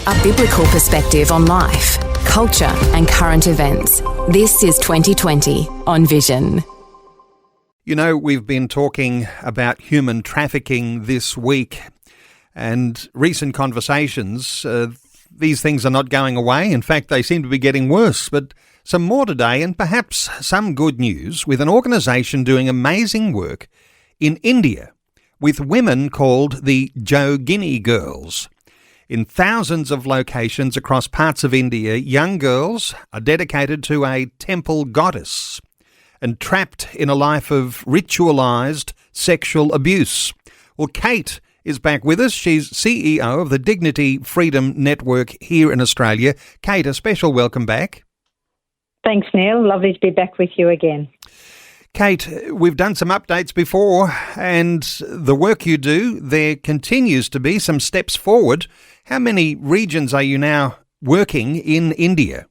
A biblical perspective on life, culture and current events. This is 2020 on Vision. You know, we've been talking about human trafficking this week, and recent conversations, these things are not going away. In fact, they seem to be getting worse. But some more today, and perhaps some good news, with an organisation doing amazing work in India with women called the Jogini Girls. In thousands of locations across parts of India, young girls are dedicated to a temple goddess and trapped in a life of ritualised sexual abuse. Well, Kate is back with us. She's CEO of the Dignity Freedom Network here in Australia. Kate, a special welcome back. Thanks, Neil. Lovely to be back with you again. Kate, we've done some updates before, and the work you do, there continues to be some steps forward. How many regions are you now working in India?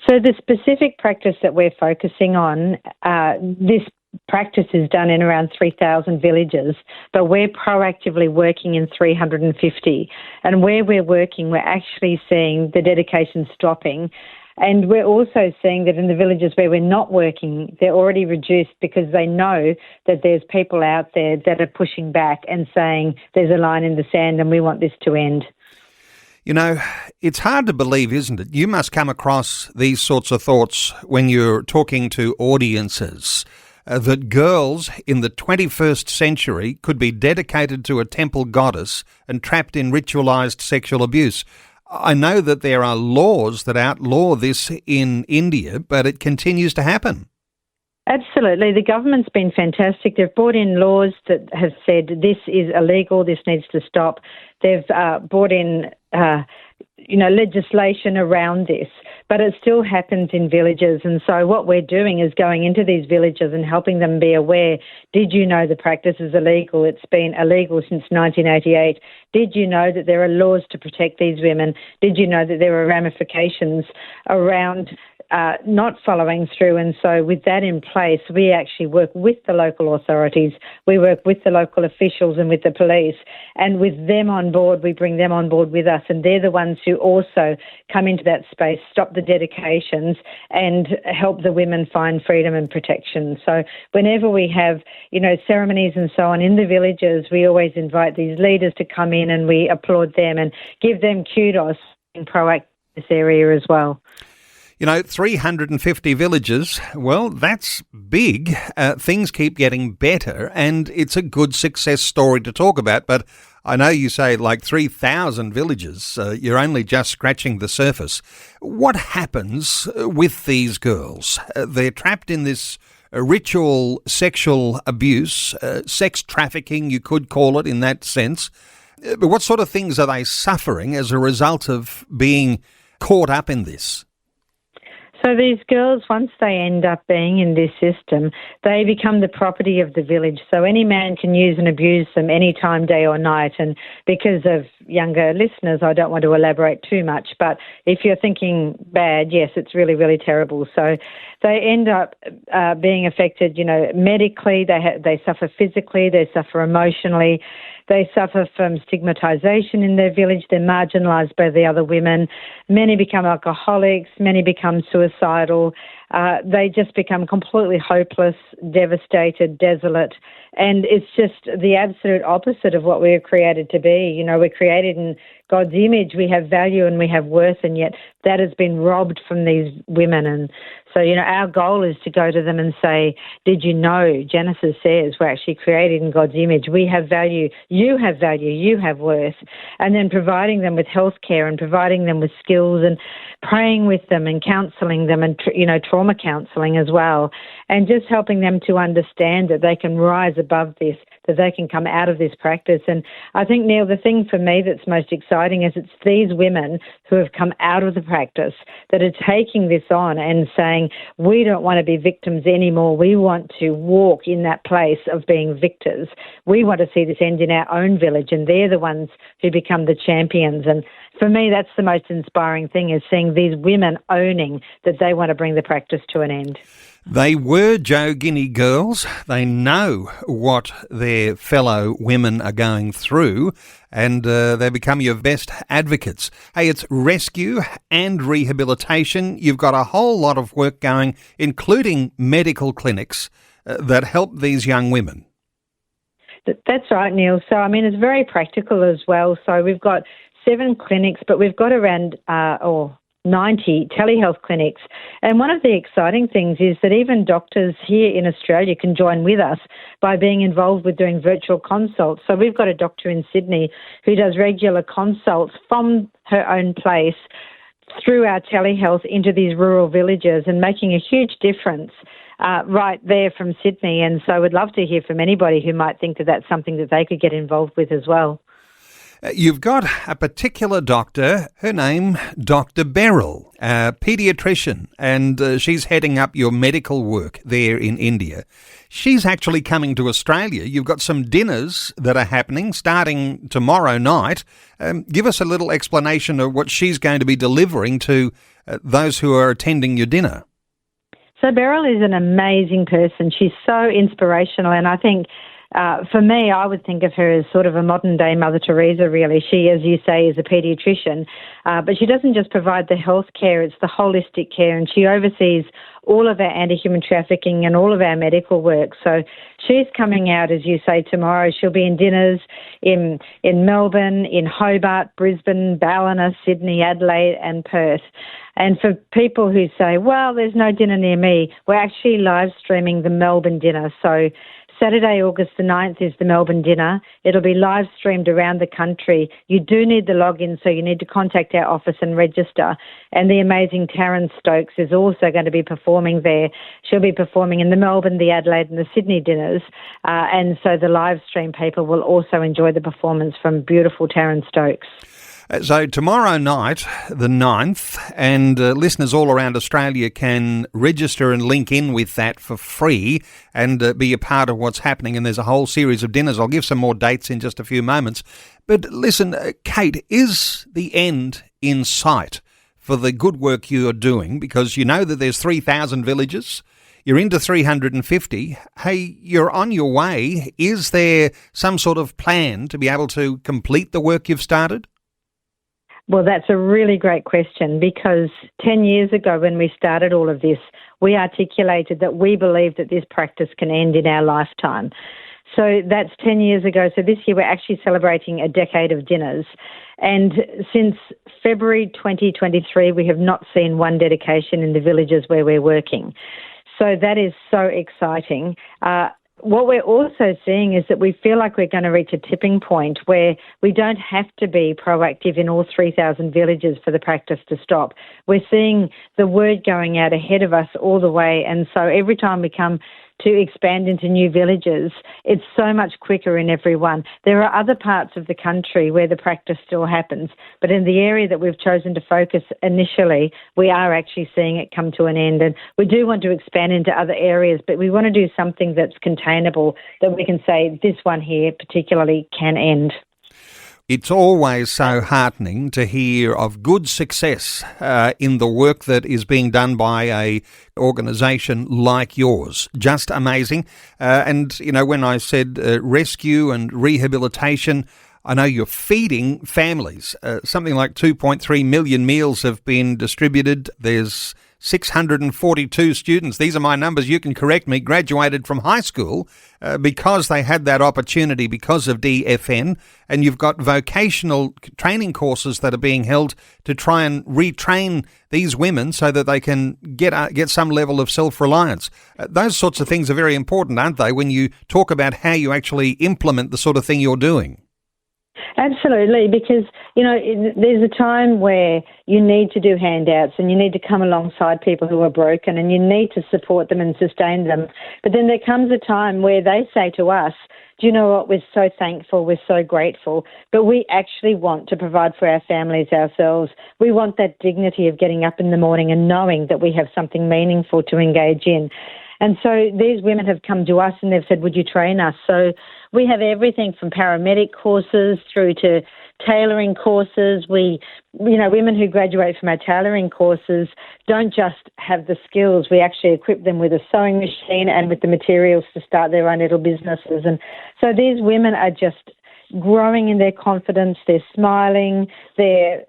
So the specific practice that we're focusing on, this practice is done in around 3,000 villages, but we're proactively working in 350. And where we're working, we're actually seeing the dedication stopping. And we're also seeing that in the villages where we're not working, they're already reduced because they know that there's people out there that are pushing back and saying there's a line in the sand and we want this to end. You know, it's hard to believe, isn't it? You must come across these sorts of thoughts when you're talking to audiences, that girls in the 21st century could be dedicated to a temple goddess and trapped in ritualised sexual abuse. I know that there are laws that outlaw this in India, but it continues to happen. Absolutely. The government's been fantastic. They've brought in laws that have said this is illegal, this needs to stop. They've brought in, legislation around this, but it still happens in villages. And so what we're doing is going into these villages and helping them be aware. Did you know the practice is illegal? It's been illegal since 1988. Did you know that there are laws to protect these women? Did you know that there are ramifications around not following through? And so with that in place, we actually work with the local authorities, we work with the local officials and with the police, and with them on board, we bring them on board with us, and they're the ones who also come into that space, stop the dedications and help the women find freedom and protection. So whenever we have, ceremonies and so on in the villages, we always invite these leaders to come in and we applaud them and give them kudos in proactive this area as well. 350 villages, well, that's big. Things keep getting better, and it's a good success story to talk about. But I know you say like 3,000 villages, you're only just scratching the surface. What happens with these girls? They're trapped in this ritual sexual abuse, sex trafficking, you could call it in that sense. But what sort of things are they suffering as a result of being caught up in this? So these girls, once they end up being in this system, they become the property of the village. So any man can use and abuse them anytime, day or night. And because of younger listeners, I don't want to elaborate too much. But if you're thinking bad, yes, it's really, really terrible. So they end up being affected, medically. They suffer physically. They suffer emotionally. They suffer from stigmatisation in their village. They're marginalised by the other women. Many become alcoholics. Many become suicidal. They just become completely hopeless, devastated, desolate. And it's just the absolute opposite of what we were created to be. We're created in God's image. We have value and we have worth, and yet that has been robbed from these women. And so, our goal is to go to them and say, did you know, Genesis says we're actually created in God's image. We have value, you have worth. And then providing them with health care and providing them with skills and praying with them and counselling them and, trauma counselling as well. And just helping them to understand that they can rise above this, that they can come out of this practice. And I think, Neil, the thing for me that's most exciting is it's these women who have come out of the practice that are taking this on and saying, we don't want to be victims anymore. We want to walk in that place of being victors. We want to see this end in our own village, and they're the ones who become the champions. And for me, that's the most inspiring thing, is seeing these women owning that they want to bring the practice to an end. They were Joe Guinea girls. They know what their fellow women are going through, and they become your best advocates. Hey, it's rescue and rehabilitation. You've got a whole lot of work going, including medical clinics that help these young women. That's right, Neil. So, I mean, it's very practical as well. So we've got 7 clinics, but we've got around 90 telehealth clinics. And one of the exciting things is that even doctors here in Australia can join with us by being involved with doing virtual consults. So we've got a doctor in Sydney who does regular consults from her own place through our telehealth into these rural villages and making a huge difference right there from Sydney. And so we'd love to hear from anybody who might think that that's something that they could get involved with as well. You've got a particular doctor, her name, Dr. Beryl, a paediatrician, and she's heading up your medical work there in India. She's actually coming to Australia. You've got some dinners that are happening starting tomorrow night. Give us a little explanation of what she's going to be delivering to those who are attending your dinner. So Beryl is an amazing person. She's so inspirational, and I think for me, I would think of her as sort of a modern-day Mother Teresa, really. She, as you say, is a paediatrician, but she doesn't just provide the health care, it's the holistic care, and she oversees all of our anti-human trafficking and all of our medical work. So she's coming out, as you say, tomorrow. She'll be in dinners in Melbourne, in Hobart, Brisbane, Ballina, Sydney, Adelaide and Perth. And for people who say, well, there's no dinner near me, we're actually live streaming the Melbourne dinner. So Saturday, August the 9th is the Melbourne dinner. It'll be live streamed around the country. You do need the login, so you need to contact our office and register. And the amazing Taryn Stokes is also going to be performing there. She'll be performing in the Melbourne, the Adelaide and the Sydney dinners. And so the live stream people will also enjoy the performance from beautiful Taryn Stokes. So tomorrow night, the 9th, and listeners all around Australia can register and link in with that for free and be a part of what's happening. And there's a whole series of dinners. I'll give some more dates in just a few moments. But listen, Kate, is the end in sight for the good work you're doing? Because you know that there's 3,000 villages. You're into 350. Hey, you're on your way. Is there some sort of plan to be able to complete the work you've started? Well, that's a really great question, because 10 years ago when we started all of this, we articulated that we believe that this practice can end in our lifetime. So that's 10 years ago. So this year we're actually celebrating a decade of dinners. And since February 2023, we have not seen one dedication in the villages where we're working. So that is so exciting. What we're also seeing is that we feel like we're going to reach a tipping point where we don't have to be proactive in all 3,000 villages for the practice to stop. We're seeing the word going out ahead of us all the way, and so every time we come to expand into new villages, it's so much quicker in every one. There are other parts of the country where the practice still happens, but in the area that we've chosen to focus initially, we are actually seeing it come to an end. And we do want to expand into other areas, but we want to do something that's containable, that we can say this one here particularly can end. It's always so heartening to hear of good success in the work that is being done by a organisation like yours. Just amazing. And, you know, when I said rescue and rehabilitation, I know you're feeding families. Something like 2.3 million meals have been distributed. There's 642 students, these are my numbers, you can correct me, graduated from high school because they had that opportunity because of DFN. And you've got vocational training courses that are being held to try and retrain these women so that they can get some level of self-reliance. Those sorts of things are very important, aren't they, when you talk about how you actually implement the sort of thing you're doing? Absolutely, because, you know, there's a time where you need to do handouts and you need to come alongside people who are broken and you need to support them and sustain them. But then there comes a time where they say to us, do you know what, we're so thankful, we're so grateful, but we actually want to provide for our families ourselves. We want that dignity of getting up in the morning and knowing that we have something meaningful to engage in. And so these women have come to us and they've said, would you train us? So we have everything from paramedic courses through to tailoring courses. Women who graduate from our tailoring courses don't just have the skills. We actually equip them with a sewing machine and with the materials to start their own little businesses. And so these women are just growing in their confidence. They're smiling. They're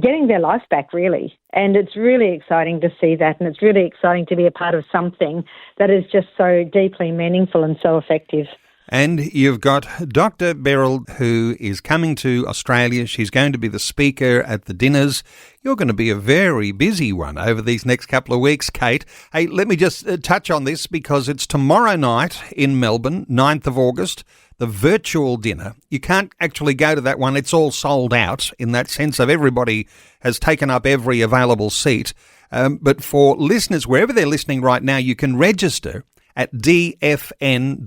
getting their life back, really. And it's really exciting to see that. And it's really exciting to be a part of something that is just so deeply meaningful and so effective. And you've got Dr. Beryl, who is coming to Australia. She's going to be the speaker at the dinners. You're going to be a very busy one over these next couple of weeks, Kate. Hey, let me just touch on this because it's tomorrow night in Melbourne, 9th of August, the virtual dinner. You can't actually go to that one. It's all sold out in that sense of everybody has taken up every available seat. But for listeners, wherever they're listening right now, you can register at dfn.org.au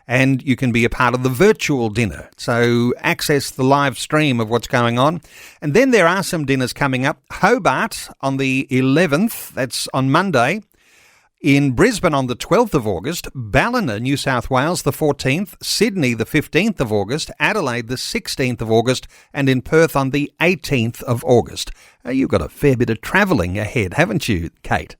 and you can be a part of the virtual dinner. So access the live stream of what's going on. And then there are some dinners coming up. Hobart on the 11th, that's on Monday. In Brisbane on the 12th of August, Ballina, New South Wales, the 14th, Sydney, the 15th of August, Adelaide, the 16th of August, and in Perth on the 18th of August. You've got a fair bit of travelling ahead, haven't you, Kate?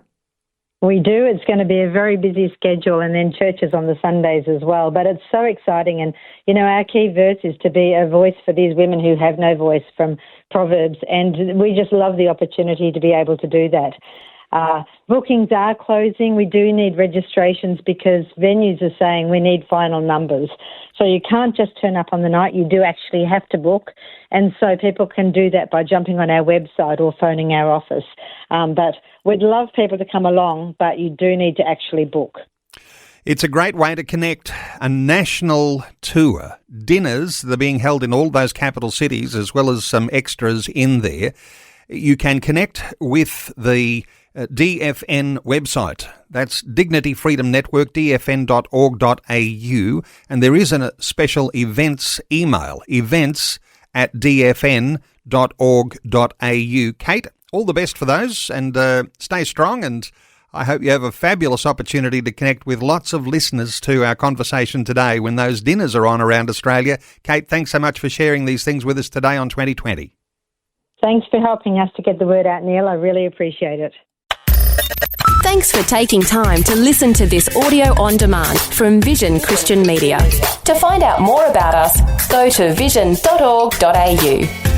We do. It's going to be a very busy schedule, and then churches on the Sundays as well. But it's so exciting. And, our key verse is to be a voice for these women who have no voice from Proverbs. And we just love the opportunity to be able to do that. Bookings are closing. We do need registrations because venues are saying we need final numbers. So you can't just turn up on the night. You do actually have to book. And so people can do that by jumping on our website or phoning our office. But we'd love people to come along, but you do need to actually book. It's a great way to connect. A national tour. Dinners, they're being held in all those capital cities as well as some extras in there. You can connect with the DFN website. That's Dignity Freedom Network, dfn.org.au. And there is a special events email, events@dfn.org.au. Kate, all the best for those and stay strong. And I hope you have a fabulous opportunity to connect with lots of listeners to our conversation today when those dinners are on around Australia. Kate, thanks so much for sharing these things with us today on 2020. Thanks for helping us to get the word out, Neil. I really appreciate it. Thanks for taking time to listen to this audio on demand from Vision Christian Media. To find out more about us, go to vision.org.au.